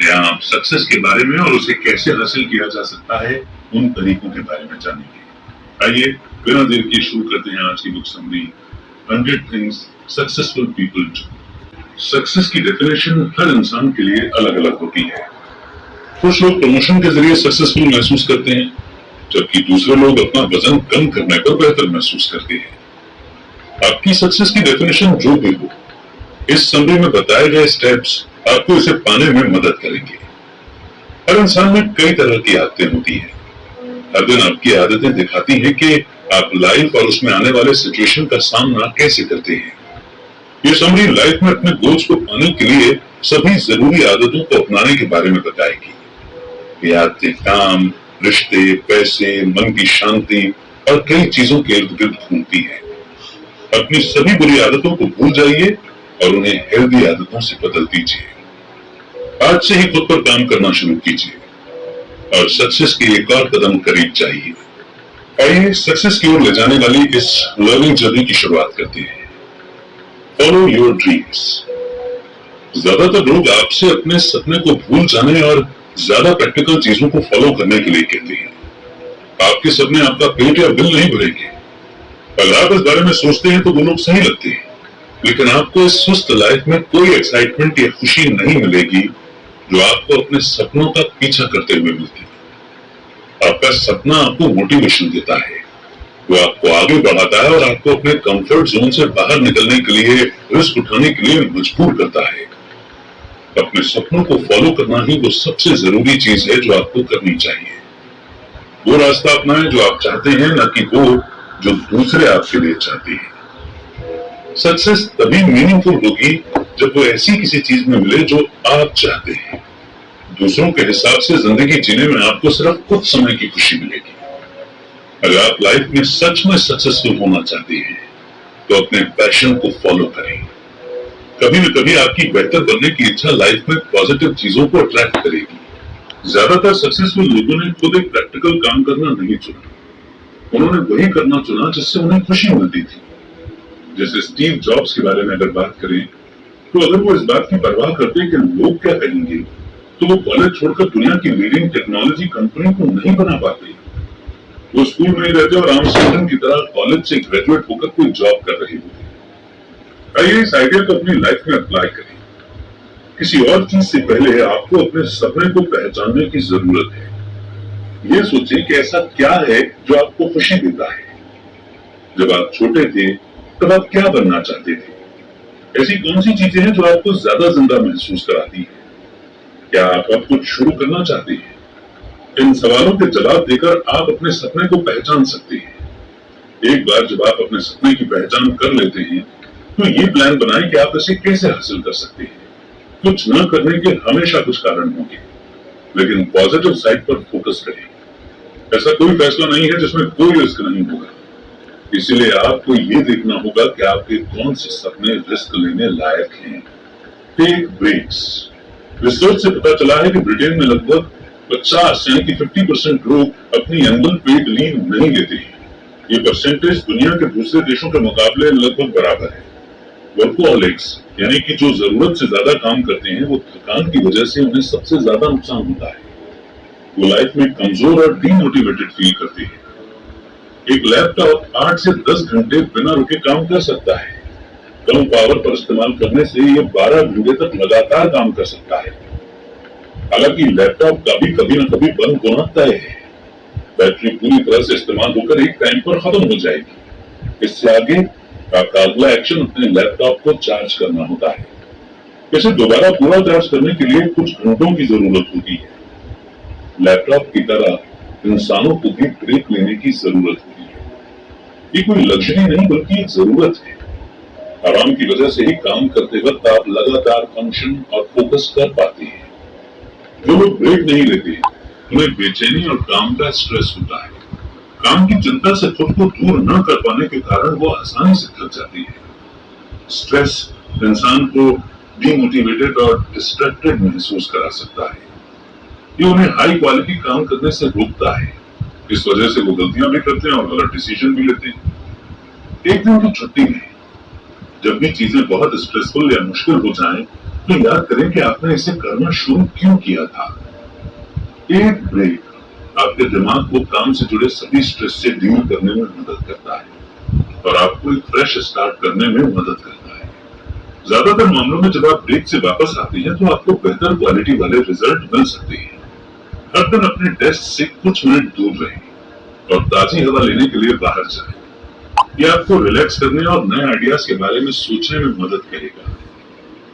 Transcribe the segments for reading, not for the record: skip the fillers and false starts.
या आप सक्सेस के बारे में और उसे कैसे हासिल किया जा सकता है उन तरीकों के बारे में जानेंगे। आइए बिना देर के शुरू करते हैं आज की book summary 100 things successful people do. Success की डेफिनेशन हर इंसान के लिए अलग अलग होती है। कुछ लोग प्रमोशन के जरिए सक्सेसफुल महसूस करते हैं, जबकि दूसरे लोग अपना वजन कम करने पर बेहतर महसूस करते हैं। आपकी सक्सेस की डेफिनेशन जो भी हो, इस समरी में बताए गए स्टेप्स आपको इसे पाने में मदद करेंगे। हर इंसान में कई तरह की आदतें होती हैं। हर दिन आपकी आदतें दिखाती हैं कि आप लाइफ और उसमें आने वाले सिचुएशन का सामना कैसे करते हैं। ये समरी लाइफ में अपने गोल्स को पाने के लिए सभी जरूरी आदतों को अपनाने के बारे में बताएगी। ये आदतें काम, रिश्ते, पैसे, मन की शांति और कई चीजों के इर्द गिर्द घूमती है। अपनी सभी बुरी आदतों को भूल जाइए और उन्हें हेल्दी आदतों से बदल दीजिए। आज से ही खुद पर काम करना शुरू कीजिए और सक्सेस के एक और कदम करीब जाइए। आइए सक्सेस की ओर ले जाने वाली इस लर्निंग जर्नी की शुरुआत करते हैं। Follow your dreams. ज्यादातर लोग आपसे अपने सपने को भूल जाने और ज्यादा प्रैक्टिकल चीजों को फॉलो करने के लिए कहते हैं। आपके सपने आपका पेट या बिल नहीं भरेंगे। अगर आप इस बारे में सोचते हैं तो वो लोग सही लगते हैं, लेकिन आपको इस सुस्त लाइफ में कोई एक्साइटमेंट या खुशी नहीं मिलेगी जो आपको अपने सपनों का पीछा करते हुए मिलती है। आपका सपना आपको मोटिवेशन देता है, वो आपको आगे बढ़ाता है और आपको अपने कंफर्ट जोन से बाहर निकलने के लिए, रिस्क उठाने के लिए मजबूर करता है। अपने सपनों को फॉलो करना ही वो सबसे जरूरी चीज है जो आपको करनी चाहिए। वो रास्ता अपनाएं जो आप चाहते हैं, न कि वो जो दूसरे आपके लिए चाहते हैं। सक्सेस तभी मीनिंगफुल होगी जब वो ऐसी किसी चीज में मिले जो आप चाहते हैं। दूसरों के हिसाब से जिंदगी जीने में आपको सिर्फ कुछ समय की खुशी मिलेगी। अगर आप लाइफ में सच में सक्सेसफुल होना चाहते हैं तो अपने पैशन को फॉलो करें। कभी न कभी आपकी बेहतर बनने की इच्छा लाइफ में पॉजिटिव चीजों को अट्रैक्ट करेगी। ज्यादातर सक्सेसफुल लोगों ने खुद एक प्रैक्टिकल काम करना नहीं चुना, उन्होंने वही करना चुना जिससे उन्हें खुशी मिलती थी। जैसे स्टीव जॉब्स के बारे में अगर बात करें तो अगर वो इस बात की परवाह करते कि लोग क्या कहेंगे तो वो कॉलेज छोड़कर दुनिया की लीडिंग टेक्नोलॉजी कंपनी को नहीं बना पाते। वो स्कूल में ही रहते और आम स्टूडेंट की तरह कॉलेज से ग्रेजुएट होकर कोई जॉब कर रहे होते। आइए इस आइडिया को अपनी लाइफ में अप्लाई करें। किसी और चीज से पहले आपको अपने सपने को पहचानने की जरूरत है। ये सोचें कि ऐसा क्या है जो आपको खुशी देता है। जब आप छोटे थे तब आप क्या बनना चाहते थे? ऐसी कौन सी चीजें हैं जो आपको ज्यादा जिंदा महसूस कराती है? क्या आप अब कुछ शुरू करना चाहते हैं? इन सवालों के जवाब देकर आप अपने सपने को पहचान सकते हैं। एक बार जब आप अपने सपने की पहचान कर लेते हैं तो ये प्लान बनाएं कि आप इसे कैसे हासिल कर सकते हैं। कुछ न करने के हमेशा कुछ कारण होंगे, लेकिन पॉजिटिव साइड पर फोकस करें। ऐसा कोई फैसला नहीं है जिसमें कोई रिस्क नहीं होगा। इसीलिए आपको ये देखना होगा कि आपके कौन से सपने रिस्क लेने लायक हैं। Take breaks. रिसर्च से पता चला है कि ब्रिटेन में लगभग 50 यानी कि 50% लोग अपनी एनुअल पेड लीव नहीं लेते हैं। ये परसेंटेज दुनिया के दूसरे देशों के मुकाबले लगभग बराबर है। वर्कोहॉलिक्स यानी कि जो जरूरत से ज्यादा काम करते हैं, वो थकान की वजह से उन्हें सबसे ज्यादा नुकसान होता है। वो लाइफ में कमजोर और डीमोटिवेटेड फील करते हैं। एक लैपटॉप 8 से 10 घंटे बिना रुके काम कर सकता है। कम पावर पर इस्तेमाल करने से ये 12 घंटे तक लगातार काम कर सकता है। हालांकि लैपटॉप का भी कभी न कभी बंद होना तय है। बैटरी पूरी तरह से इस्तेमाल होकर एक टाइम पर खत्म हो जाएगी। इससे आगे आपका अगला एक्शन अपने लैपटॉप को चार्ज करना होता है। इसे दोबारा पूरा चार्ज करने के लिए कुछ घंटों की जरूरत होती है। लैपटॉप की तरह इंसानों को भी ब्रेक लेने की जरूरत होती है। ये कोई लग्जरी नहीं बल्कि एक जरूरत है। आराम की वजह से ही काम करते वक्त आप लगातार फंक्शन और फोकस कर पाते हैं। जो लोग ब्रेक नहीं लेते उन्हें बेचैनी और काम का स्ट्रेस होता है। काम की चिंता से खुद को दूर न कर पाने के कारण वो आसानी से थक जाती है। स्ट्रेस इंसान को डीमोटिवेटेड और डिस्ट्रैक्टेड महसूस करा सकता है। ये उन्हें हाई क्वालिटी काम करने से रोकता है। इस वजह से वो गलतियां भी करते हैं और गलत डिसीजन भी लेते हैं। एक दिन की छुट्टी में जब भी चीजें बहुत स्ट्रेसफुल या मुश्किल हो जाएं, तो याद करें कि आपने इसे करना शुरू क्यों किया था। एक ब्रेक आपके दिमाग को काम से जुड़े सभी स्ट्रेस से डील करने में मदद करता है और आपको एक फ्रेश स्टार्ट करने में मदद करता है। ज्यादातर मामलों में जब आप ब्रेक से वापस आते हैं तो आपको बेहतर क्वालिटी वाले रिजल्ट मिल सकते हैं। हर दिन अपने डेस्क से कुछ मिनट दूर रहें और ताजी हवा लेने के लिए बाहर जाएं। यह आपको रिलैक्स करने और नए आइडियाज के बारे में सोचने में मदद करेगा।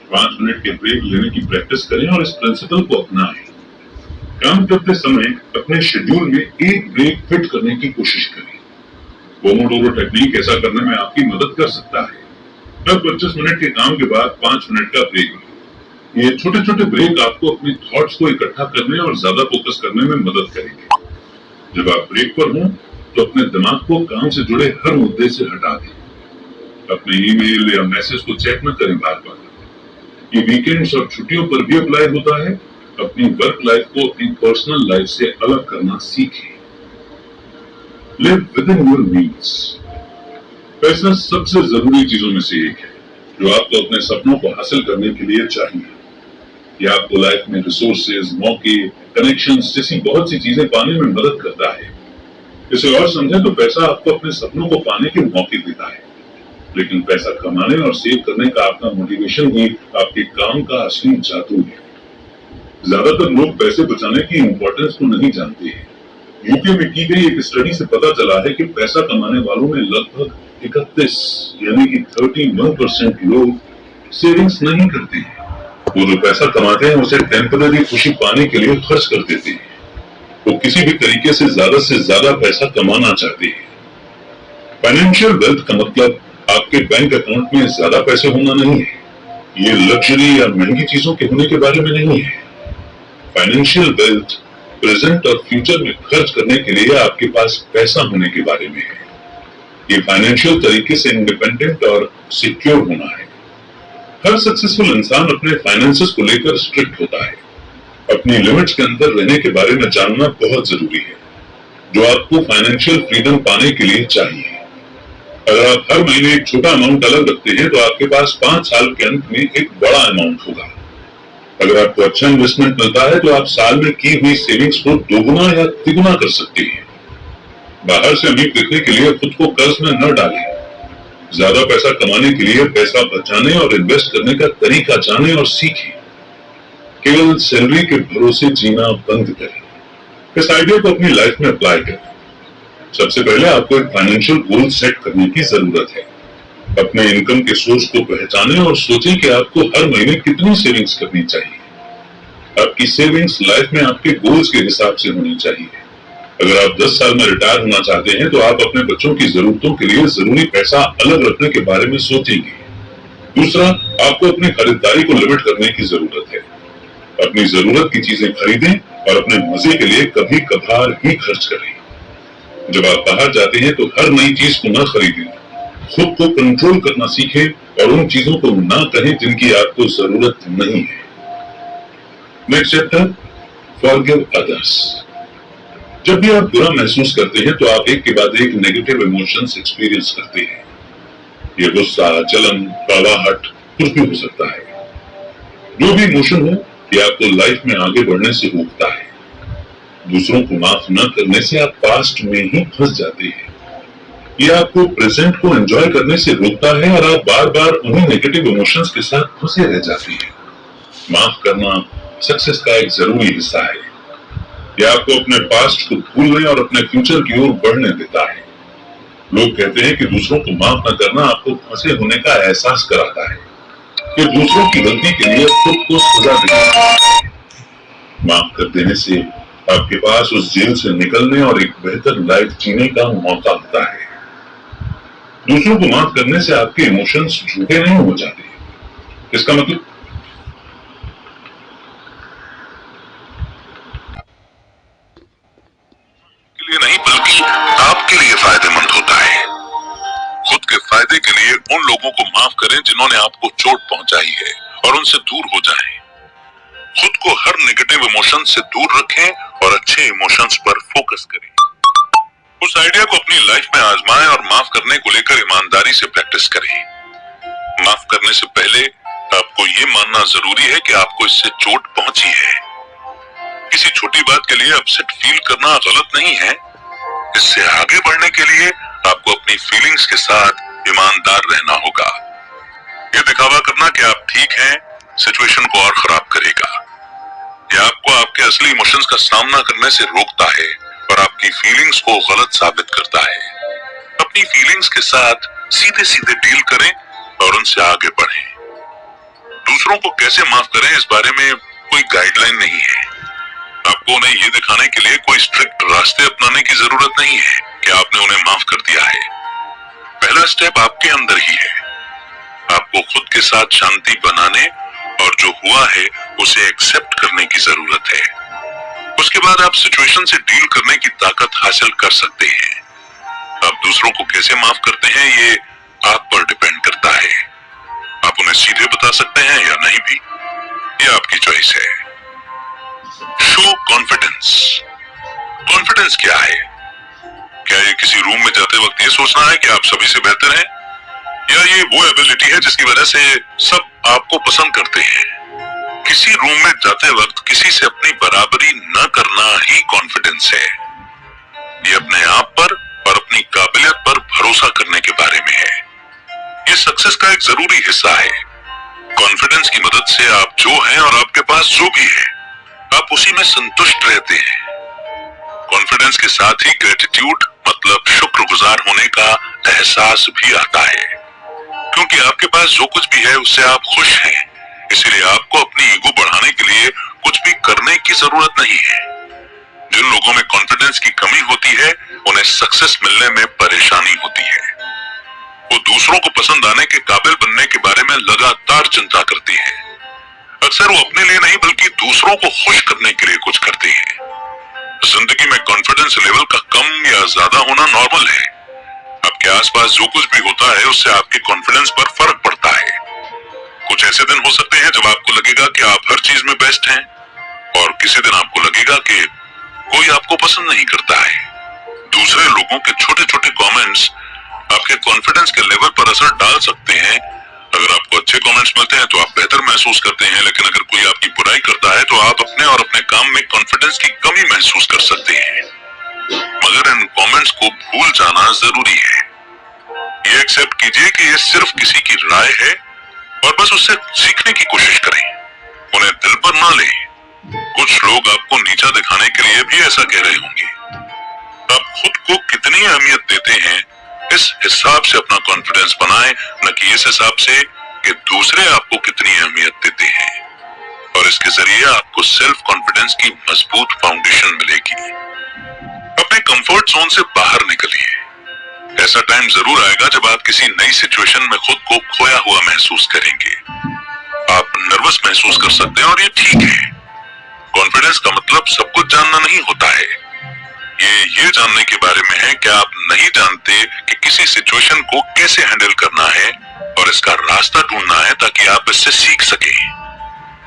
5 मिनट के ब्रेक लेने की प्रैक्टिस करें और इस प्रिंसिपल को अपनाएं। काम करते समय अपने शेड्यूल में एक ब्रेक फिट करने की कोशिश करें। पोमोडोरो टेक्निक ऐसा करने में आपकी मदद कर सकता है। हर 25 मिनट के काम के बाद 5 मिनट का ब्रेक लें। ये छोटे छोटे ब्रेक आपको अपने थॉट्स को इकट्ठा करने और ज्यादा फोकस करने में मदद करेंगे। जब आप ब्रेक पर हों तो अपने दिमाग को काम से जुड़े हर मुद्दे से हटा दें। अपने ईमेल या मैसेज को चेक न करें बार बार। ये वीकेंड्स और छुट्टियों पर भी अप्लाई होता है। अपनी वर्क लाइफ को अपनी पर्सनल लाइफ से अलग करना सीखें। Live with in your means. पैसा सबसे जरूरी चीजों में से एक है जो आपको अपने सपनों को हासिल करने के लिए चाहिए। यह आपको लाइफ में रिसोर्सेज, मौके, कनेक्शंस जैसी बहुत सी चीजें पाने में मदद करता है। इसे और समझें तो पैसा आपको अपने सपनों को पाने के मौके देता है, लेकिन पैसा कमाने और सेव करने का आपका मोटिवेशन ही आपके काम का असली जादू है। ज्यादातर लोग पैसे बचाने की इंपॉर्टेंस को नहीं जानते हैं। यूके में की गई एक स्टडी से पता चला है कि पैसा कमाने वालों में लगभग 31 यानी कि 31% लोग सेविंग्स नहीं करते हैं। वो जो पैसा कमाते हैं उसे टेम्पररी खुशी पाने के लिए खर्च कर देते हैं। वो किसी भी तरीके से ज्यादा पैसा कमाना चाहते हैं। फाइनेंशियल वेल्थ का मतलब आपके बैंक अकाउंट में ज्यादा पैसे होना नहीं है। ये लग्जरी या महंगी चीजों के होने के बारे में नहीं है। फाइनेंशियल वेल्थ प्रेजेंट और फ्यूचर में खर्च करने के लिए आपके पास पैसा होने के बारे में है। ये फाइनेंशियल तरीके से इंडिपेंडेंट और सिक्योर होना है। हर सक्सेसफुल इंसान अपने फाइनेंसेस को लेकर स्ट्रिक्ट होता है। अपनी लिमिट्स के अंदर रहने के बारे में जानना बहुत जरूरी है, जो आपको फाइनेंशियल फ्रीडम पाने के लिए चाहिए। अगर आप हर महीने एक छोटा अमाउंट अलग रखते हैं तो आपके पास 5 साल के अंत में एक बड़ा अमाउंट होगा। अगर आपको अच्छा इन्वेस्टमेंट मिलता है तो आप साल में की हुई सेविंग्स को दोगुना या तिगुना कर सकते हैं। बाहर से अमीर दिखने के लिए खुद को कर्ज में न डालें। ज्यादा पैसा कमाने के लिए पैसा बचाने और इन्वेस्ट करने का तरीका जानें और सीखें। केवल सैलरी के भरोसे जीना बंद करें। इस आइडिया को अपनी लाइफ में अप्लाई करें। सबसे पहले आपको एक फाइनेंशियल गोल सेट करने की जरूरत है। अपने इनकम के सोर्स को पहचानें और सोचें कि आपको हर महीने कितनी सेविंग्स करनी चाहिए। आपकी सेविंग्स लाइफ में आपके गोल्स के हिसाब से होनी चाहिए। अगर आप 10 साल में रिटायर होना चाहते हैं तो आप अपने बच्चों की जरूरतों के लिए जरूरी पैसा अलग रखने के बारे में सोचेंगे। दूसरा, आपको अपनी खरीदारी को लिमिट करने की जरूरत है। अपनी जरूरत की चीजें खरीदें और अपने मजे के लिए कभी कभार ही खर्च करें। जब आप बाहर जाते हैं तो हर नई चीज को न खरीदें। खुद को कंट्रोल करना सीखें और उन चीजों को ना कहें जिनकी आपको जरूरत नहीं है। Next chapter, forgive others. जब भी आप बुरा महसूस करते हैं तो आप एक के बाद एक नेगेटिव इमोशंस एक्सपीरियंस करते हैं। ये गुस्सा, जलन, कड़वाहट कुछ भी हो सकता है। जो भी इमोशन हो, ये आपको लाइफ में आगे बढ़ने से रोकता है। दूसरों को माफ न करने से आप पास्ट में ही फंस जाते हैं। ये आपको प्रेजेंट को एंजॉय करने से रोकता है और आप बार बार उन्हीं नेगेटिव इमोशंस के साथ फंसे रह जाते हैं। माफ करना सक्सेस का एक जरूरी हिस्सा है। यह आपको अपने पास्ट को भूलने और अपने फ्यूचर की ओर बढ़ने देता है। लोग कहते हैं कि दूसरों को माफ न करना आपको फंसे होने का एहसास कराता है, कि दूसरों की गलती के लिए खुद को सजा देना। माफ कर देने से आपके पास उस जेल से निकलने और एक बेहतर लाइफ जीने का मौका होता है। दूसरों को माफ करने से आपके इमोशंस झूठे नहीं हो जाते। इसका मतलब के लिए नहीं बल्कि आपके लिए फायदेमंद होता है। खुद के फायदे के लिए उन लोगों को माफ करें जिन्होंने आपको चोट पहुंचाई है और उनसे दूर हो जाएं। खुद को हर नेगेटिव इमोशन से दूर रखें और अच्छे इमोशंस पर फोकस करें। उस आइडिया को अपनी लाइफ में आजमाएं और माफ करने को लेकर ईमानदारी से प्रैक्टिस करें। माफ करने से पहले आपको ये मानना करना जरूरी है कि आपको इससे चोट पहुंची है। किसी छोटी बात के लिए अपसेट फील करना गलत नहीं है। इससे आगे बढ़ने के लिए आपको अपनी फीलिंग्स के साथ ईमानदार रहना होगा। ये दिखावा करना कि आप ठीक हैं सिचुएशन को और खराब करेगा। यह आपको आपके असली इमोशंस का सामना करने से रोकता है और आपकी फीलिंग्स को गलत साबित करता है। अपनी फीलिंग्स के साथ सीधे सीधे डील करें और उनसे आगे बढ़ें। दूसरों को कैसे माफ करें इस बारे में कोई गाइडलाइन नहीं है। आपको उन्हें ये दिखाने के लिए कोई स्ट्रिक्ट रास्ते अपनाने की जरूरत नहीं है कि आपने उन्हें माफ कर दिया है। पहला स्टेप आपके अंदर ही है। आपको खुद के साथ शांति बनाने और जो हुआ है उसे एक्सेप्ट करने की जरूरत है। उसके बाद आप सिचुएशन से डील करने की ताकत हासिल कर सकते हैं। आप दूसरों को कैसे माफ करते हैं ये आप पर डिपेंड करता है। आप उन्हें सीधे बता सकते हैं या नहीं भी, ये आपकी चॉइस है। Show confidence. कॉन्फिडेंस क्या है? क्या ये किसी रूम में जाते वक्त ये सोचना है कि आप सभी से बेहतर हैं, या ये वो एबिलिटी है जिसकी वजह से सब आपको पसंद करते हैं? किसी रूम में जाते वक्त किसी से अपनी बराबरी न करना ही कॉन्फिडेंस है। ये अपने आप पर और अपनी काबिलियत पर भरोसा करने के बारे में है। ये सक्सेस का एक जरूरी हिस्सा है। कॉन्फिडेंस की मदद से आप जो हैं और आपके पास जो भी है आप उसी में संतुष्ट रहते हैं। कॉन्फिडेंस के साथ ही ग्रेटिट्यूड मतलब शुक्रगुजार होने का एहसास भी आता है, क्योंकि आपके पास जो कुछ भी है उससे आप खुश हैं। इसीलिए आपको अपनी ईगो बढ़ाने के लिए कुछ भी करने की जरूरत नहीं है। जिन लोगों में कॉन्फिडेंस की कमी होती है उन्हें सक्सेस मिलने में परेशानी होती है। वो दूसरों को पसंद आने के काबिल बनने के बारे में लगातार चिंता करती है। अक्सर वो अपने लिए नहीं बल्कि दूसरों को खुश करने के लिए कुछ करते हैं। जिंदगी में कॉन्फिडेंस लेवल का कम या ज्यादा होना नॉर्मल है। आपके आसपास जो कुछ भी होता है उससे आपके कॉन्फिडेंस पर फर्क पड़ता है। कुछ ऐसे दिन हो सकते हैं जब आपको लगेगा कि आप हर चीज में बेस्ट हैं, और किसी दिन आपको लगेगा कि कोई आपको पसंद नहीं करता है। दूसरे लोगों के छोटे छोटे कमेंट्स आपके कॉन्फिडेंस के लेवल पर असर डाल सकते हैं। अगर आपको अच्छे कमेंट्स मिलते हैं तो आप बेहतर महसूस करते हैं, लेकिन अगर कोई आपकी बुराई करता है तो आप अपने और अपने काम में कॉन्फिडेंस की कमी महसूस कर सकते हैं। मगर इन कमेंट्स को भूल जाना जरूरी है। ये एक्सेप्ट कीजिए कि ये सिर्फ किसी की राय है और बस उससे सीखने की कोशिश करें। उन्हें दिल पर ना लें। कुछ लोग आपको नीचा दिखाने के लिए भी ऐसा कह रहे होंगे। आप खुद को कितनी अहमियत देते हैं इस हिसाब से अपना कॉन्फिडेंस बनाएं, न कि इस हिसाब से कि दूसरे आपको कितनी अहमियत देते हैं। और इसके जरिए आपको सेल्फ कॉन्फिडेंस की मजबूत फाउंडेशन मिलेगी। अपने कंफर्ट जोन से बाहर निकलिए। ऐसा टाइम जरूर आएगा जब आप किसी नई सिचुएशन में खुद को खोया हुआ महसूस करेंगे। आप नर्वस महसूस कर सकते हैं और ये ठीक है। कॉन्फिडेंस का मतलब सब कुछ जानना नहीं होता है। ये जानने के बारे में है कि आप नहीं जानते कि किसी सिचुएशन को कैसे हैंडल करना है और इसका रास्ता ढूंढना है ताकि आप इससे सीख सकें।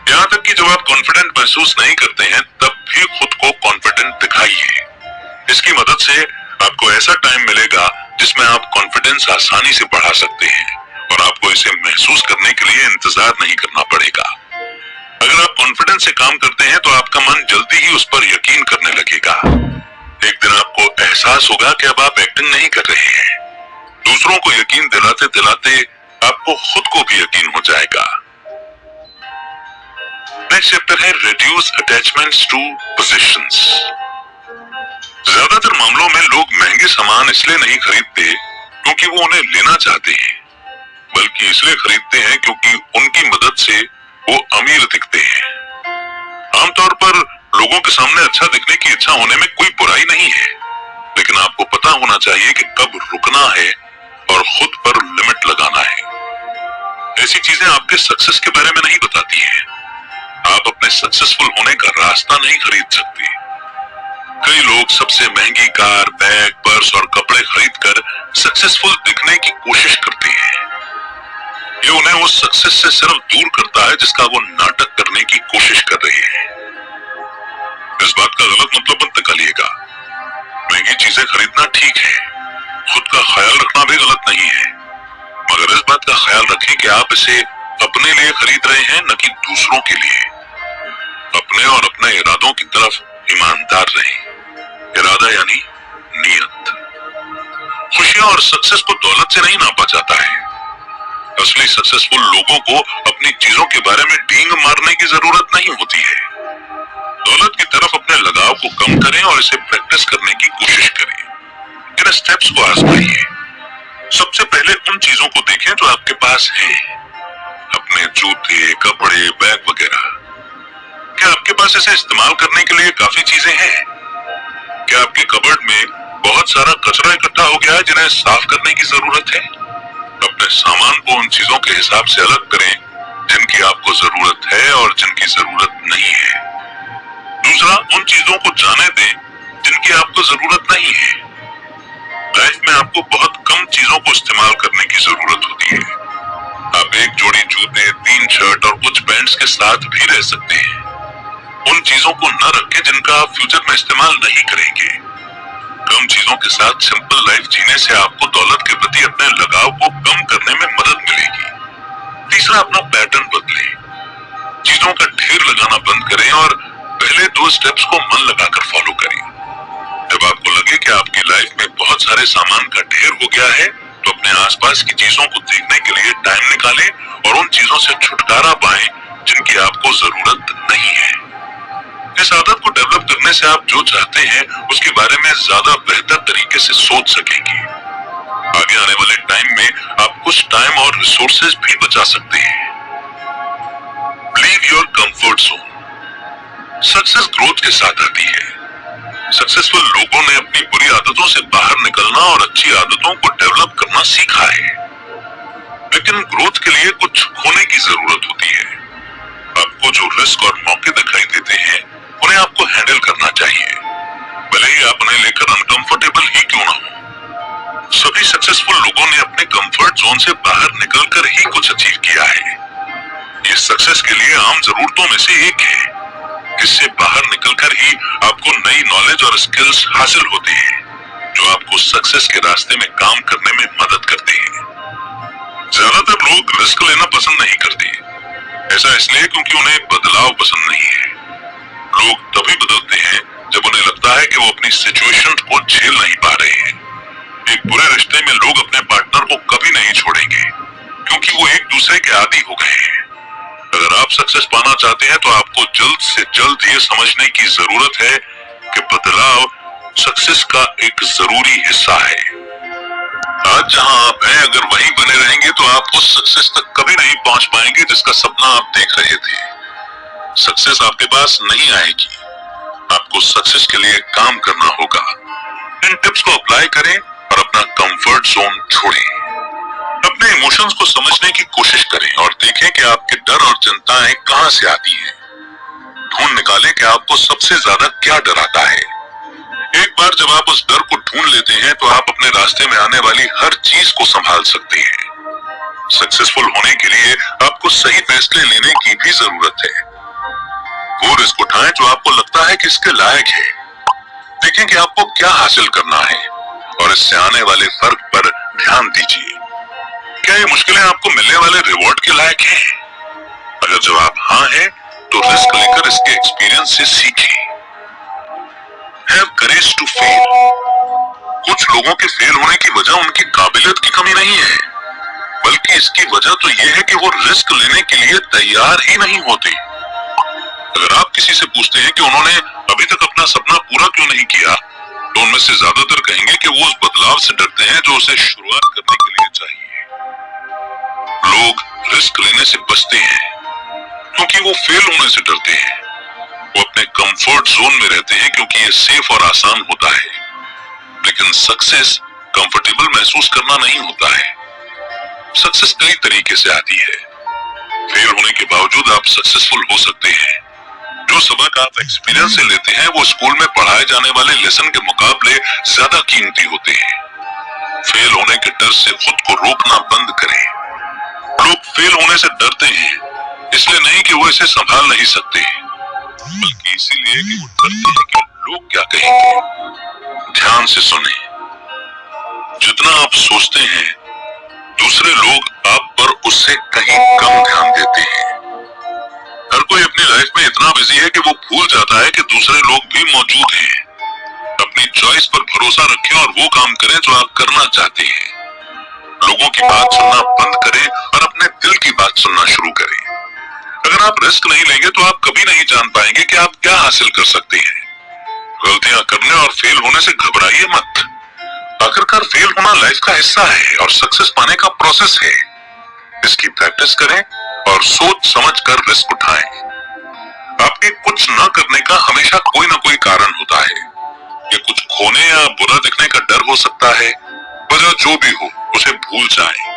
यहाँ तक कि जब आप कॉन्फिडेंट महसूस नहीं करते हैं तब भी खुद को कॉन्फिडेंट दिखाइए। इसकी मदद से आपको ऐसा टाइम मिलेगा जिसमें आप कॉन्फिडेंस आसानी से बढ़ा सकते हैं और आपको इसे महसूस करने के लिए इंतजार नहीं करना पड़ेगा। अगर आप कॉन्फिडेंस से काम करते हैं तो आपका मन जल्दी ही उस पर यकीन करने लगेगा। एक दिन आपको एहसास होगा कि अब आप एक्टिंग नहीं कर रहे हैं। दूसरों को यकीन दिलाते दिलाते आपको खुद को भी यकीन हो जाएगा। नेक्स्ट चैप्टर है रिड्यूस अटैचमेंट्स टू पोजीशंस। ज्यादातर मामलों में लोग महंगे सामान इसलिए नहीं खरीदते क्योंकि वो उन्हें लेना चाहते हैं, बल्कि इसलिए खरीदते हैं क्योंकि उनकी मदद से वो अमीर दिखते हैं। आमतौर पर लोगों के सामने अच्छा दिखने की इच्छा होने में कोई बुराई नहीं है, लेकिन आपको पता होना चाहिए कि कब रुकना है और खुद पर लिमिट लगाना है। ऐसी चीजें आपके सक्सेस के बारे में नहीं बताती हैं। आप अपने सक्सेसफुल होने का रास्ता नहीं खरीद सकते। कई लोग सबसे महंगी कार, बैग, पर्स और कपड़े खरीदकर सक्सेसफुल दिखने की कोशिश करते हैं। ये उन्हें उस सक्सेस से सिर्फ दूर करता है जिसका वो नाटक करने की कोशिश कर रहे हैं। इस बात का गलत मतलब मत निकालिएगा। महंगी चीजें खरीदना ठीक है, खुद का ख्याल रखना भी गलत नहीं है, मगर इस बात का ख्याल रखें कि आप इसे अपने लिए खरीद रहे हैं, न कि दूसरों के लिए। अपने और अपने इरादों की तरफ ईमानदार रहें। इरादा यानी नियत। खुशियां और सक्सेस को दौलत से नहीं नापा जाता है। असली सक्सेसफुल लोगों को अपनी चीजों के बारे में डींग मारने की जरूरत नहीं होती है। दौलत की तरफ अपने लगाव को कम करें और इसे प्रैक्टिस करने की कोशिश करें। इन स्टेप्स को आजमाइए। सबसे पहले उन चीजों को देखें जो आपके पास है। अपने जूते, कपड़े, बैग वगैरह। क्या आपके पास इसे इस्तेमाल करने के लिए काफी चीजें हैं? क्या आपके कबर्ड में बहुत सारा कचरा इकट्ठा हो गया है जिन्हें साफ करने की जरूरत है? अपने सामान को उन चीजों के हिसाब से अलग करें जिनकी आपको जरूरत है और जिनकी जरूरत नहीं है। दूसरा, उन चीजों को जाने दें जिनकी आपको जरूरत नहीं है। लाइफ में आपको बहुत कम चीजों को इस्तेमाल करने की जरूरत होती है। आप एक जोड़ी जूते, 3 शर्ट और कुछ पैंट्स के साथ भी रह सकते हैं। उन चीजों को न रखें जिनका आप फ्यूचर में इस्तेमाल नहीं करेंगे। कम चीजों के साथ सिंपल लाइफ जीने से आपको दौलत के प्रति अपने लगाव को कम करने में मदद मिलेगी। तीसरा, अपना पैटर्न बदलें। चीजों का ढेर लगाना बंद करें और पहले 2 स्टेप्स को मन लगाकर फॉलो करें। जब आपको लगे कि आपकी लाइफ में बहुत सारे सामान का ढेर हो गया है, तो अपने आसपास की चीजों को देखने के लिए टाइम निकालें और उन चीजों से छुटकारा पाएं जिनकी आपको जरूरत नहीं है। इस आदत को डेवलप करने से आप जो चाहते हैं उसके बारे में ज्यादा बेहतर तरीके से सोच सकेंगे। आगे आने वाले टाइम में आप कुछ टाइम और रिसोर्सेज भी बचा सकते हैं। Leave your comfort zone. Success growth के साथ आती है। सक्सेसफुल लोगों ने अपनी बुरी आदतों से बाहर निकलना और अच्छी आदतों को डेवलप करना सीखा है। लेकिन ग्रोथ के लिए कुछ खोने की जरूरत होती है। आपको जो रिस्क और मौके दिखाई देते हैं उन्हें आपको हैंडल करना चाहिए, भले ही आप उन्हें लेकर अनकंफर्टेबल ही क्यों ना हो। सभी सक्सेसफुल लोगों ने अपने कंफर्ट जोन से बाहर निकलकर ही कुछ अचीव किया है। ये सक्सेस के लिए आम जरूरतों में से एक है। इससे बाहर निकलकर ही आपको नई नॉलेज और स्किल्स हासिल होते हैं जो आपको सक्सेस के रास्ते में काम करने में मदद करते हैं। ज्यादातर लोग रिस्क लेना पसंद नहीं करते। ऐसा इसलिए क्योंकि उन्हें बदलाव पसंद नहीं है। लोग तभी बदलते हैं जब उन्हें लगता है कि वो अपनी सिचुएशन को झेल नहीं पा रहे हैं। एक बुरे रिश्ते में लोग अपने पार्टनर को कभी नहीं छोड़ेंगे क्योंकि वो एक दूसरे के आदी हो गए हैं। अगर आप सक्सेस पाना चाहते हैं तो आपको जल्द से जल्द ये समझने की जरूरत है कि बदलाव सक्सेस का एक जरूरी हिस्सा है। आज जहां आप हैं, अगर वहीं बने रहेंगे तो आप उस सक्सेस तक कभी नहीं पहुंच पाएंगे जिसका सपना आप देख रहे थे। सक्सेस आपके पास नहीं आएगी, आपको सक्सेस के लिए काम करना होगा। इन टिप्स को अप्लाई करें और अपना कंफर्ट जोन छोड़ें। अपने इमोशंस को समझने की कोशिश करें और देखें कि आपके डर और चिंताएं कहां से आती हैं। ढूंढ निकालें कि आपको सबसे ज्यादा क्या डराता है। एक बार जब आप उस डर को ढूंढ लेते हैं तो आप अपने रास्ते में आने वाली हर चीज को संभाल सकते हैं। सक्सेसफुल होने के लिए आपको सही फैसले लेने की भी जरूरत है। वो रिस्क उठाएं जो आपको लगता है कि इसके लायक है। देखें कि आपको क्या हासिल करना है और इससे आने वाले फर्क पर ध्यान दीजिए। क्या ये मुश्किलें आपको मिलने वाले रिवॉर्ड के लायक हैं? अगर जवाब हाँ है तो रिस्क लेकर इसके एक्सपीरियंस से सीखें। Have courage to fail. कुछ लोगों के फेल होने की वजह उनकी काबिलियत की कमी नहीं है, बल्कि इसकी वजह तो यह है कि वो रिस्क लेने के लिए तैयार ही नहीं होते। अगर आप किसी से पूछते हैं कि उन्होंने अभी तक अपना सपना पूरा क्यों नहीं किया, तो उनमें से ज्यादातर कहेंगे कि वो उस बदलाव से डरते हैं जो उसे शुरुआत करने के लिए चाहिए। लोग रिस्क लेने से बचते हैं क्योंकि वो फेल होने से डरते हैं। वो अपने कंफर्ट जोन में रहते हैं क्योंकि ये सेफ और आसान होता है। लेकिन सक्सेस कंफर्टेबल महसूस करना नहीं होता है। सक्सेस कई तरीके से आती है। फेल होने के बावजूद आप सक्सेसफुल हो सकते हैं। जो सबक आप एक्सपीरियंस से लेते हैं वो स्कूल में पढ़ाए जाने वाले लेसन के मुकाबले ज्यादा कीमती होते हैं। फेल होने के डर से खुद को रोकना बंद करें। लोग फेल होने से डरते हैं इसलिए नहीं कि वो इसे संभाल नहीं सकते, बल्कि इसीलिए कि वो डरते हैं कि लोग क्या कहेंगे। ध्यान से सुने। जितना आप सोचते हैं दूसरे लोग आप पर उससे कहीं कम ध्यान देते हैं। हर कोई अपनी लाइफ में इतना बिजी है कि वो भूल जाता है कि दूसरे लोग भी मौजूद हैं। अपनी चॉइस पर भरोसा रखें और वो काम करें जो आप करना चाहते हैं। लोगों की बात सुनना बंद करें और अपने दिल की बात सुनना शुरू करें। अगर आप रिस्क नहीं लेंगे तो आप कभी नहीं जान पाएंगे कि आप क्या हासिल कर सकते हैं। गलतियां करने और फेल होने से घबराइए मत। आखिरकार फेल होना लाइफ का हिस्सा है और सक्सेस पाने का प्रोसेस है। इसकी प्रैक्टिस करें और सोच समझ कर रिस्क उठाएं। आपके कुछ न करने का हमेशा कोई ना कोई कारण होता है। ये कुछ खोने या बुरा दिखने का डर हो सकता है। वजह जो भी हो उसे भूल जाएं।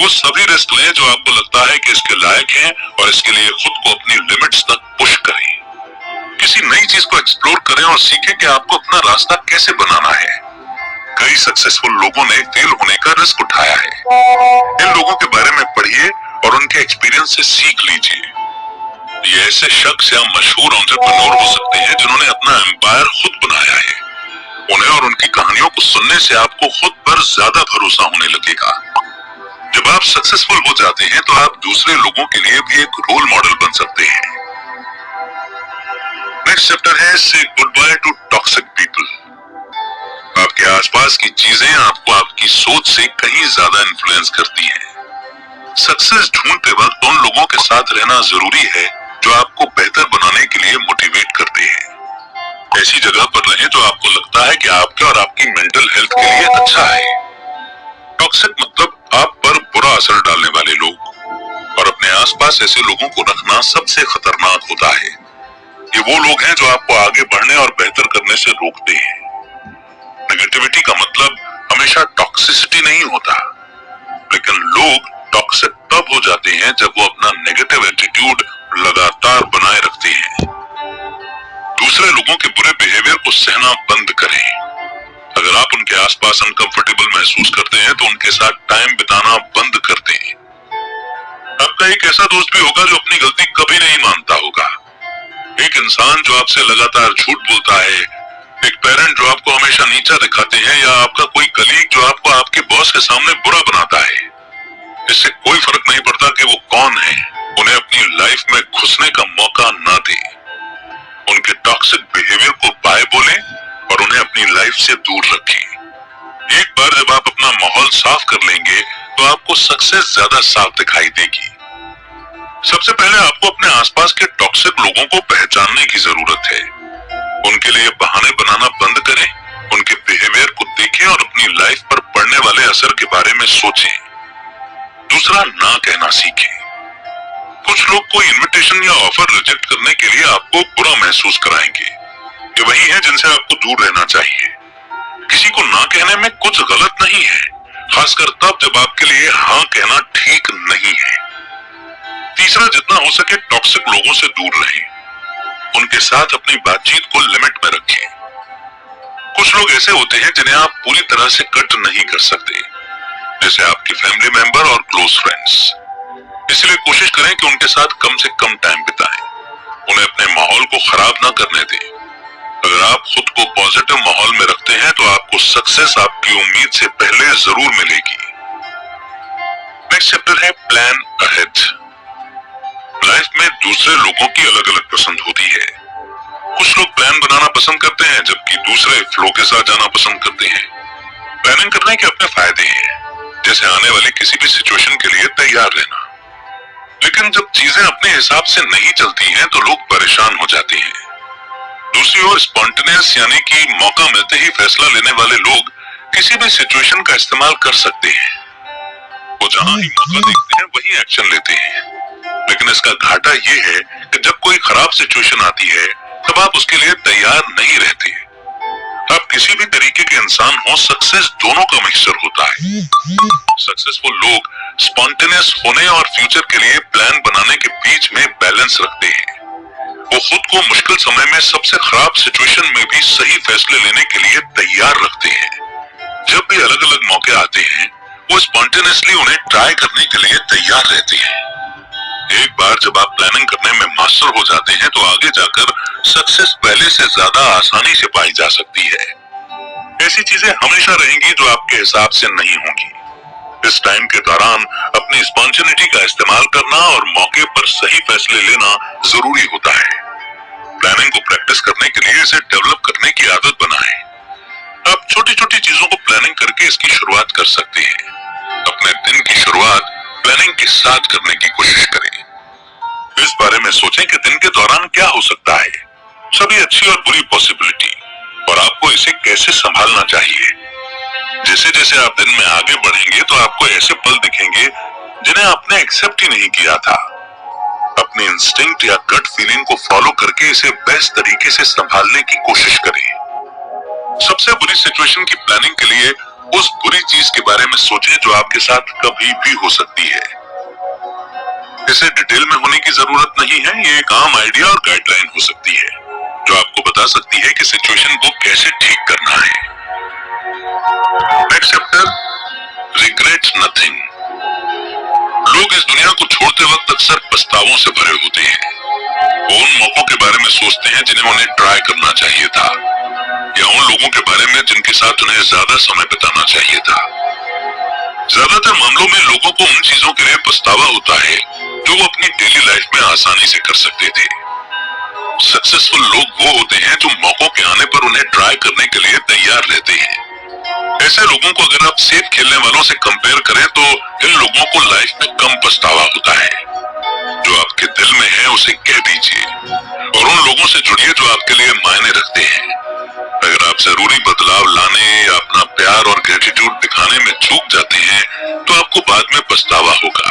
वो सभी रिस्क लें जो आपको लगता है कि इसके लायक हैं और इसके लिए खुद को अपनी लिमिट्स तक पुश करें। किसी नई चीज को एक्सप्लोर करें और सीखें कि आपको अपना रास्ता कैसे बनाना है। कई सक्सेसफुल लोगों ने फेल होने का रिस्क उठाया है। इन लोगों के बारे में पढ़िए और उनके एक्सपीरियंस से सीख लीजिए। ये ऐसे शख्स या मशहूर एंटरप्रेन्योर हो सकते हैं जिन्होंने अपना एम्पायर खुद बनाया है। उन्हें और उनकी कहानियों को सुनने से आपको खुद पर ज्यादा भरोसा होने लगेगा। जब आप सक्सेसफुल हो जाते हैं तो आप दूसरे लोगों के लिए भी एक रोल मॉडल बन सकते हैं। नेक्स्ट चैप्टर है से good by two toxic people. आपके आसपास की चीजें आपको आपकी सोच से कहीं ज्यादा इन्फ्लुएंस करती हैं। सक्सेस ढूंढते वक्त उन लोगों के साथ रहना जरूरी है जो आपको बेहतर बनाने के लिए मोटिवेट करते हैं। ऐसी जगह पर रहें जो आपको लगता है कि आपके और आपकी मेंटल हेल्थ के लिए अच्छा है। टॉक्सिक मतलब आप पर बुरा असर डालने वाले लोग, और अपने आसपास ऐसे लोगों को रखना सबसे खतरनाक होता है। ये वो लोग हैं जो आपको आगे बढ़ने और बेहतर करने से रोकते हैं। नेगेटिविटी का मतलब हमेशा टॉक्सिसिटी नहीं होता, लेकिन लोग टॉक्सिक तब हो जाते हैं जब वो अपना नेगेटिव एटीट्यूड लगातार बनाए रखते हैं। दूसरे लोगों के बुरे बिहेवियर को सहना बंद करें। अगर आप उनके आसपास अनकंफर्टेबल महसूस करते हैं तो उनके साथ टाइम बिताना बंद कर दें। आपका एक ऐसा दोस्त भी होगा जो अपनी गलती कभी नहीं मानता होगा। एक इंसान जो आपसे लगातार झूठ बोलता है, एक पेरेंट जो आपको हमेशा नीचा दिखाते हैं, या आपका कोई कलीग जो आपको आपके बॉस के सामने बुरा बनाता है। इससे कोई फर्क नहीं पड़ता कि वो कौन है, उन्हें अपनी लाइफ में घुसने का मौका ना दें। उनके टॉक्सिक बिहेवियर को बाय बोलें और उन्हें अपनी लाइफ से दूर रखें। एक बार जब आप अपना माहौल साफ कर लेंगे तो आपको सक्सेस ज्यादा साफ दिखाई देगी। सबसे पहले आपको अपने आसपास के टॉक्सिक लोगों को पहचानने की जरूरत है। उनके लिए बहाने बनाना बंद करें, उनके बिहेवियर को देखें और अपनी लाइफ पर पड़ने वाले असर के बारे में सोचें। दूसरा, ना कहना सीखें। कुछ लोग कोई इनविटेशन या ऑफर रिजेक्ट करने के लिए आपको बुरा महसूस कराएंगे। ये वही है जिनसे आपको दूर रहना चाहिए। किसी को ना कहने में कुछ गलत नहीं है, खासकर तब जब आपके लिए हाँ कहना ठीक नहीं है। तीसरा, जितना हो सके टॉक्सिक लोगों से दूर रहें। उनके साथ अपनी बातचीत को लिमिट में रखें। कुछ लोग ऐसे होते हैं जिन्हें आप पूरी तरह से कट नहीं कर सकते, जैसे आपके फैमिली मेंबर और क्लोज फ्रेंड्स। इसलिए कोशिश करें कि उनके साथ कम से कम टाइम बिताएं। उन्हें अपने माहौल को खराब ना करने दें। अगर आप खुद को पॉजिटिव माहौल में रखते हैं तो आपको सक्सेस आपकी उम्मीद से पहले जरूर मिलेगी। नेक्स्ट चैप्टर है प्लान अहेड। लाइफ में दूसरे लोगों की अलग अलग पसंद होती है। कुछ लोग प्लान बनाना पसंद करते हैं जबकि दूसरे फ्लो के साथ जाना पसंद करते हैं। प्लानिंग करने के अपने फायदे हैं, जैसे आने वाली किसी भी सिचुएशन के लिए तैयार रहना। लेकिन जब चीजें अपने हिसाब से नहीं चलती हैं तो लोग परेशान हो जाते हैं। दूसरी ओर स्पॉन्टेनियस यानी कि मौका मिलते ही फैसला लेने वाले लोग किसी भी सिचुएशन का इस्तेमाल कर सकते हैं। वो जहां ही मौका देखते हैं वहीं एक्शन लेते हैं। लेकिन इसका घाटा ये है कि जब कोई खराब सिचुएशन आती है तब आप उसके लिए तैयार नहीं रहते। आप किसी भी तरीके के इंसान हो, सक्सेस दोनों का मिक्सचर होता है। सक्सेसफुल लोग स्पॉन्टेनियस होने और फ्यूचर के लिए प्लान बनाने के बीच में बैलेंस रखते हैं। वो खुद को मुश्किल समय में सबसे खराब सिचुएशन में भी सही फैसले लेने के लिए तैयार रखते हैं। जब भी अलग अलग मौके आते हैं वो स्पॉन्टेनियसली उन्हें ट्राई करने के लिए तैयार रहते हैं। एक बार जब आप प्लानिंग करने में मास्टर हो जाते हैं तो आगे जाकर सक्सेस पहले से ज्यादा आसानी से पाई जा सकती है। ऐसी चीजें हमेशा रहेंगी जो आपके हिसाब से नहीं होंगी। इस टाइम के दौरान अपनी स्पॉन्टेनिटी का इस्तेमाल करना और मौके पर सही फैसले लेना जरूरी होता है। प्लानिंग को प्रैक्टिस करने के लिए इसे डेवलप करने की आदत बनाएं। आप छोटी छोटी चीजों को प्लानिंग करके इसकी शुरुआत कर सकते हैं। अपने दिन की शुरुआत प्लानिंग के साथ करने की कोशिश करें। इस बारे में सोचें कि दिन के दौरान क्या हो सकता है, सभी अच्छी और बुरी पॉसिबिलिटी, और आपको इसे कैसे संभालना चाहिए। जैसे जैसे आप दिन में आगे बढ़ेंगे तो आपको ऐसे पल दिखेंगे जिन्हें आपने एक्सेप्ट ही नहीं किया था। अपने इंस्टिंक्ट या गट फीलिंग को फॉलो करके इसे बेस्ट तरीके से संभालने की कोशिश करें। सबसे बुरी सिचुएशन की प्लानिंग के लिए उस बुरी चीज के बारे में सोचें जो आपके साथ कभी भी हो सकती है। इसे डिटेल में होने की जरूरत नहीं है, ये एक आम आइडिया और गाइडलाइन हो सकती है जो आपको बता सकती है कि सिचुएशन को कैसे ठीक करना है। Next chapter, regret nothing. लोग इस दुनिया को छोड़ते वक्त अक्सर पछतावों से भरे होते हैं। वो उन मौकों के बारे में सोचते हैं जिन्हें उन्हें ट्राई करना चाहिए था, या उन लोगों के बारे में जिनके साथ उन्हें ज्यादा समय बिताना चाहिए था। ज्यादातर मामलों में लोगों को उन चीजों के लिए पछतावा होता है जो वो अपनी डेली लाइफ में आसानी से कर सकते थे। सक्सेसफुल लोग वो होते हैं जो मौकों के आने पर उन्हें ट्राई करने के लिए तैयार रहते हैं। ऐसे लोगों को अगर आप सेफ खेलने वालों से कंपेयर करें तो इन लोगों को लाइफ में कम पछतावा होता है। जो आपके दिल में है उसे कह दीजिए और उन लोगों से जुड़िए जो आपके लिए मायने रखते हैं। अगर आप जरूरी बदलाव लाने या अपना प्यार और ग्रेटिट्यूड दिखाने में चूक जाते हैं तो आपको बाद में पछतावा होगा।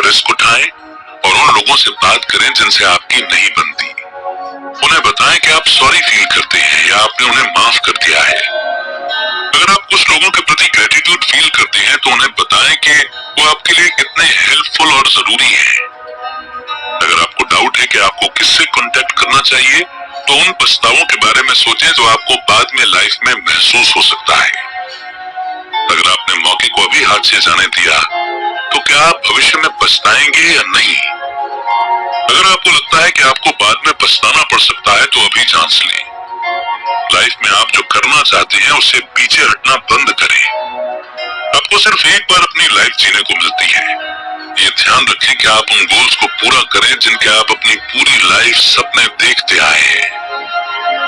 रिस्क उठाएं और उन लोगों से बात करें जिनसे आपकी नहीं बनती। उन्हें बताएं कि आप सॉरी फील करते हैं या आपने उन्हें माफ कर दिया है। अगर आप कुछ लोगों के प्रति ग्रेटिट्यूड फील करते हैं तो उन्हें बताएं कि वो आपके लिए कितने हेल्पफुल और जरूरी हैं। अगर आपको डाउट है कि आपको किससे कांटेक्ट करना चाहिए तो उन पछतावों के बारे में सोचें जो आपको बाद में लाइफ में महसूस हो सकता है। अगर आपने मौके को अभी हाथ से जाने दिया तो क्या आप भविष्य में पछताएंगे या नहीं? अगर आपको लगता है कि आपको बाद में पछताना पड़ सकता है तो अभी चांस लें। लाइफ में आप जो करना चाहते हैं उससे पीछे हटना बंद करें। आपको सिर्फ एक बार अपनी लाइफ जीने को मिलती है। ये ध्यान रखें कि आप उन गोल्स को पूरा करें जिनके आप अपनी पूरी लाइफ सपने देखते आए हैं।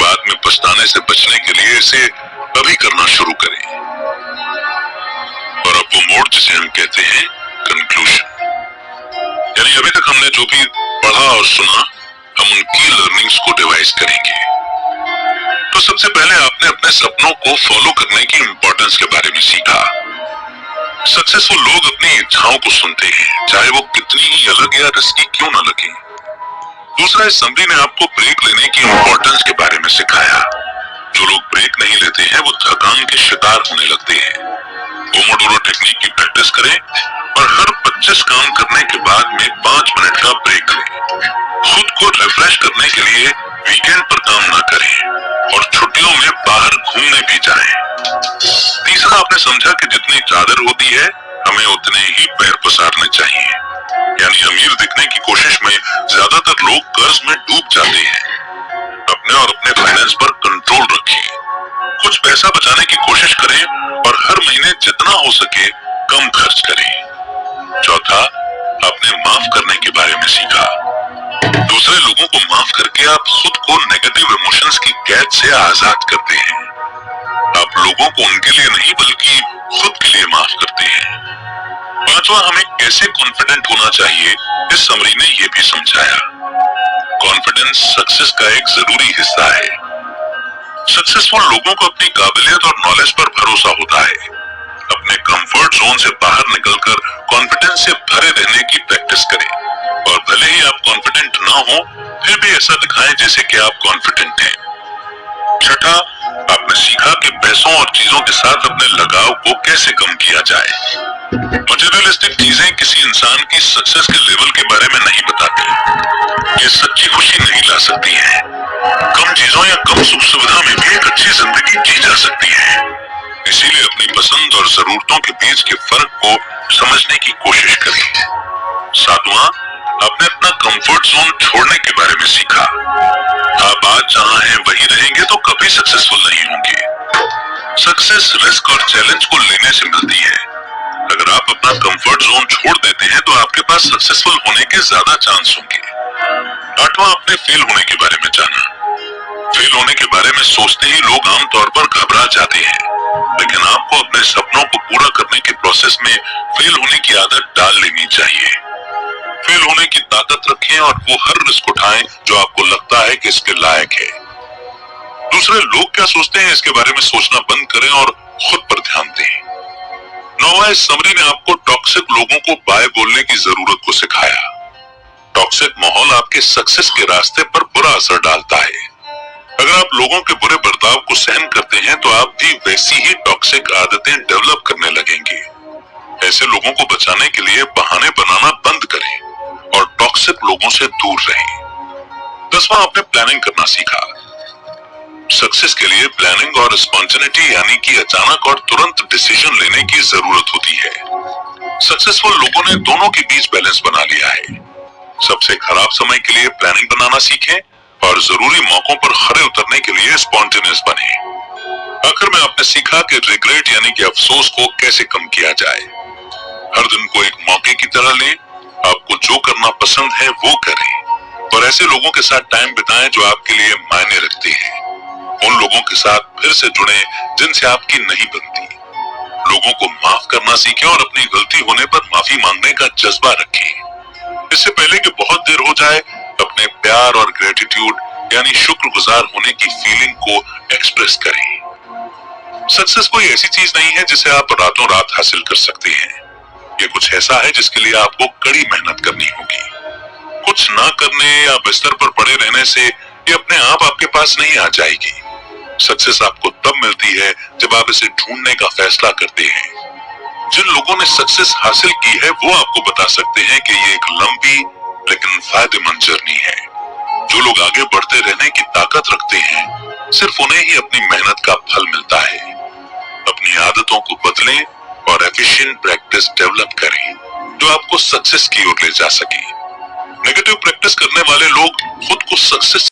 बाद में पछताने से बचने के लिए इसे अभी करना शुरू करें। और अब वो मोड़ जिसे हम कहते हैं कंक्लूजन, यानी अभी तक हमने जो भी पढ़ा और सुना हम उनकी लर्निंग्स को डिवाइस करेंगे। तो सबसे पहले आपने अपने सपनों को फॉलो करने की इंपॉर्टेंस के बारे में सीखा। सक्सेसफुल लोग अपनी इच्छाओं को सुनते हैं, चाहे वो कितनी ही अलग या रिस्की क्यों न लगे। दूसरा, इस समरी ने आपको ब्रेक लेने की इंपॉर्टेंस के बारे में सिखाया। जो लोग ब्रेक नहीं लेते हैं वो थकान के शिकार होने लगते हैं। पोमोडोरो टेक्निक की प्रैक्टिस करें और हर 25 काम करने के बाद में 5 मिनट का ब्रेक लें। खुद को रिफ्रेश करने के लिए वीकेंड पर काम ना करें और छुट्टियों में बाहर घूमने भी जाएं। तीसरा, आपने समझा कि जितनी चादर होती है हमें उतने ही पैर पसारने चाहिए। यानी अमीर दिखने की कोशिश में ज्यादातर लोग कर्ज में डूब जाते हैं। अपने और अपने फाइनेंस पर कंट्रोल रखिए। कुछ पैसा बचाने की कोशिश करें और हर महीने जितना हो सके कम खर्च करें। चौथा, आपने माफ करने के बारे में सीखा। दूसरे लोगों को माफ करके आप खुद को नेगेटिव इमोशंस की कैद से आजाद करते हैं। आप लोगों को उनके लिए नहीं बल्कि खुद के लिए माफ करते हैं। पांचवा, हमें कैसे कॉन्फिडेंट होना चाहिए इस समरी ने यह भी समझाया। कॉन्फिडेंस सक्सेस का एक जरूरी हिस्सा है। सक्सेसफुल लोगों को अपनी काबिलियत और नॉलेज पर भरोसा होता है। अपने कंफर्ट जोन से बाहर निकलकर कॉन्फिडेंस से भरे रहने की प्रैक्टिस करें और भले ही आप कॉन्फिडेंट ना हो फिर भी ऐसा दिखाएं जैसे कि आप कॉन्फिडेंट हैं। छठा, आपने सीखा कि पैसों और चीजों के साथ अपने लगाव को कैसे कम किया जाए। मटेरियलिस्टिक चीजें किसी इंसान की सक्सेस के लेवल के बारे में नहीं बताती। ये सच्ची खुशी नहीं ला सकती है। कम चीजों या कम सुख सुविधा में भी एक अच्छी जिंदगी जी जा सकती है। इसीलिए अपनी पसंद और जरूरतों के बीच के फर्क को समझने की कोशिश करें। सातवां, आपने अपना कंफर्ट जोन छोड़ने के बारे में सीखा। आप आज जहां हैं वहीं रहेंगे तो कभी सक्सेसफुल नहीं होंगे। सक्सेस रिस्क और चैलेंज को लेने से मिलती है। अगर आप अपना कंफर्ट जोन छोड़ देते हैं तो आपके पास सक्सेसफुल होने के ज्यादा चांस होंगे। आठवां, अपने फेल होने के बारे में जाना। फेल होने के बारे में सोचते ही लोग आमतौर पर घबरा जाते हैं, लेकिन आपको अपने सपनों को पूरा करने के प्रोसेस में फेल होने की आदत डाल लेनी चाहिए। फेल होने की ताकत रखें और वो हर रिस्क उठाएं जो आपको लगता है कि इसके लायक है। दूसरे लोग क्या सोचते हैं इसके बारे में सोचना बंद करें और खुद पर ध्यान दें। नौवां, इस समरी ने आपको टॉक्सिक लोगों को बाय बोलने की जरूरत को सिखाया। टॉक्सिक माहौल आपके सक्सेस के रास्ते पर बुरा असर डालता है। अगर आप लोगों के बुरे बर्ताव को सहन करते हैं तो आप भी वैसी ही टॉक्सिक आदतें डेवलप करने लगेंगे। ऐसे लोगों को बचाने के लिए बहाने बनाना बंद करें और टॉक्सिक लोगों से दूर रहें। 10वां, आपने प्लानिंग करना सीखा। सक्सेस के लिए प्लानिंग और स्पॉन्टेनिटी यानी कि अचानक और तुरंत डिसीजन लेने की जरूरत होती है। सक्सेसफुल लोगों ने दोनों के बीच बैलेंस बना लिया है। सबसे खराब समय के लिए प्लानिंग बनाना सीखें और जरूरी मौकों पर खरे उतरने के लिए स्पॉन्टेनियस बने। आखिर में आपने सीखा कि रिग्रेट यानी कि अफसोस को कैसे कम किया जाए। हर दिन को एक मौके की तरह लें, आपको जो करना पसंद है वो करें और ऐसे लोगों के साथ टाइम बिताएं जो आपके लिए मायने रखते हैं। उन लोगों के साथ फिर से जुड़े जिनसे आपकी नहीं बनती। लोगों को माफ करना सीखें और अपनी गलती होने पर माफी मांगने का जज्बा रखें। इससे पहले कि बहुत देर हो जाए, अपने प्यार और ग्रेटिट्यूड यानी शुक्रगुजार होने की फीलिंग को एक्सप्रेस करें। सक्सेस कोई ऐसी चीज नहीं है जिसे आप रातों रात हासिल कर सकते हैं। ये कुछ ऐसा है जिसके लिए आपको कड़ी मेहनत करनी होगी। कुछ ना करने या बिस्तर पर पड़े रहने से ये अपने आप आपके पास नहीं आ जाएगी। सक्सेस आपको तब मिलती है जब आप इसे ढूंढने का फैसला करते हैं। जिन लोगों ने सक्सेस हासिल की है वो आपको बता सकते हैं कि ये एक लंबी लेकिन फायदेमंद जर्नी है। जो लोग आगे बढ़ते रहने की ताकत रखते हैं, सिर्फ उन्हें ही अपनी मेहनत का फल मिलता है। अपनी आदतों को बदलें और एफिशिएंट प्रैक्टिस डेवलप करें जो आपको सक्सेस की ओर ले जा सके। नेगेटिव प्रैक्टिस करने वाले लोग खुद को सक्सेस